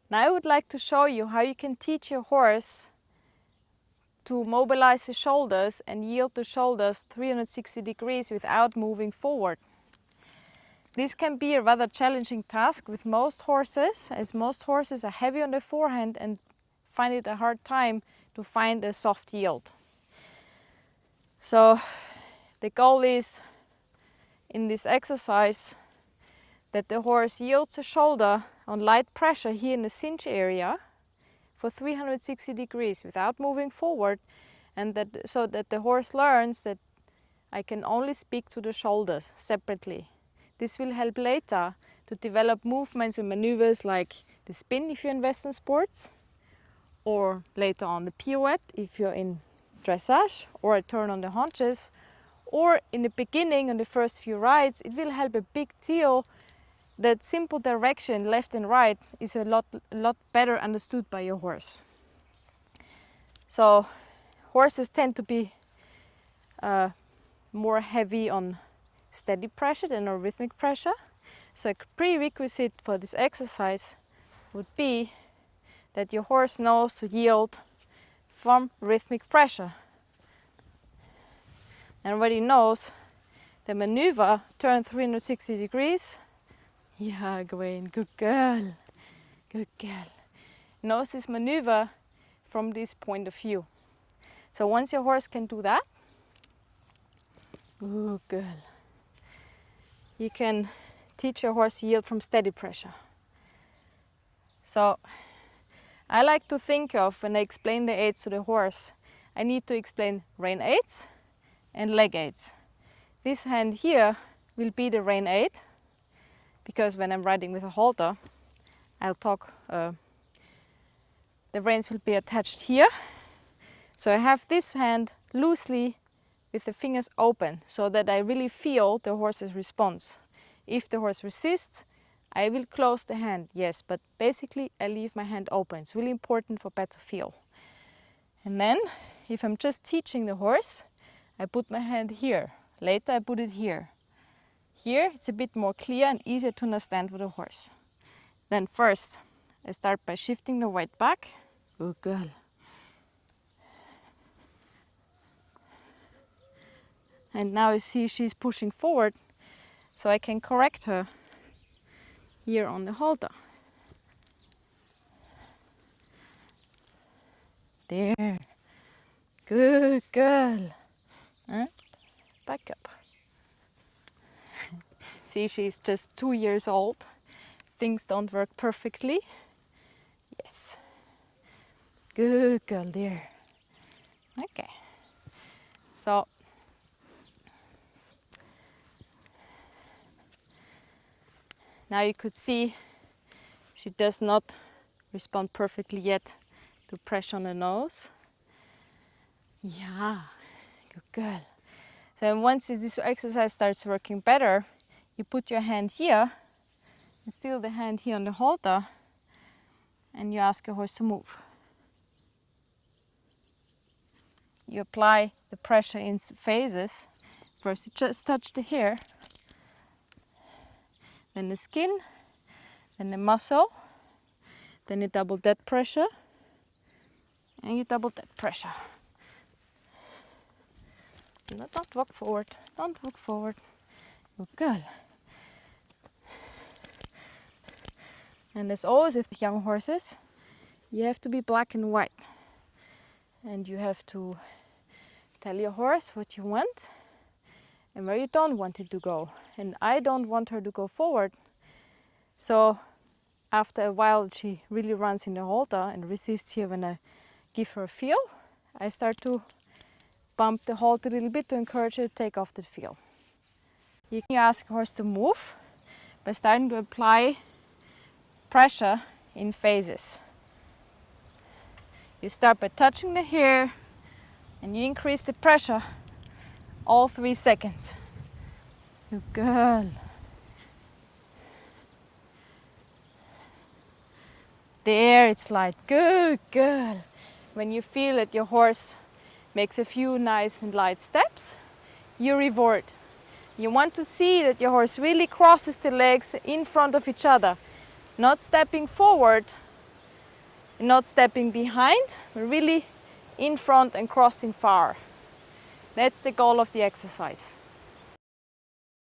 Now I would like to show you how you can teach your horse to mobilize the shoulders and yield the shoulders 360 degrees without moving forward. This can be a rather challenging task with most horses, as most horses are heavy on the forehand and find it a hard time to find a soft yield. So the goal is in this exercise that the horse yields the shoulder on light pressure here in the cinch area for 360 degrees without moving forward, and so that the horse learns that I can only speak to the shoulders separately. This will help later to develop movements and maneuvers like the spin if you invest in sports, or later on the pirouette if you're in dressage, or a turn on the haunches, or in the beginning on the first few rides. It will help a big deal that simple direction, left and right, is a lot better understood by your horse. So horses tend to be more heavy on steady pressure than on rhythmic pressure. So a prerequisite for this exercise would be that your horse knows to yield from rhythmic pressure. And already knows the maneuver, turn 360 degrees. Yeah, Gwen, good girl, good girl. Knows this maneuver from this point of view. So once your horse can do that, good girl, you can teach your horse to yield from steady pressure. So I like to think of, when I explain the aids to the horse, I need to explain rein aids and leg aids. This hand here will be the rein aid, because when I'm riding with a halter, I'll talk, the reins will be attached here. So I have this hand loosely with the fingers open, so that I really feel the horse's response. If the horse resists, I will close the hand, yes, but basically I leave my hand open. It's really important for better feel. And then, if I'm just teaching the horse, I put my hand here. Later I put it here. Here it's a bit more clear and easier to understand for the horse. Then first I start by shifting the weight back. Good girl. And now you see she's pushing forward, so I can correct her here on the halter. There. Good girl. Back up. See, she's just 2 years old. Things don't work perfectly. Yes. Good girl there. Okay. So now you could see she does not respond perfectly yet to pressure on the nose. Yeah, good girl. So once this exercise starts working better, you put your hand here and still the hand here on the halter, and you ask your horse to move. You apply the pressure in phases. First you just touch the hair, then the skin, then the muscle, then you double that pressure, and you double that pressure. No, don't walk forward, don't walk forward. Good girl. And as always with young horses, you have to be black and white. And you have to tell your horse what you want and where you don't want it to go. And I don't want her to go forward. So after a while she really runs in the halter and resists here when I give her a feel. I start to bump the halter a little bit to encourage her to take off the feel. You can ask a horse to move by starting to apply pressure in phases. You start by touching the hair and you increase the pressure all 3 seconds. Good girl. There, it's light. Good girl. When you feel that your horse makes a few nice and light steps, you reward. You want to see that your horse really crosses the legs in front of each other, not stepping forward not stepping behind, but really in front and crossing far. That's the goal of the exercise.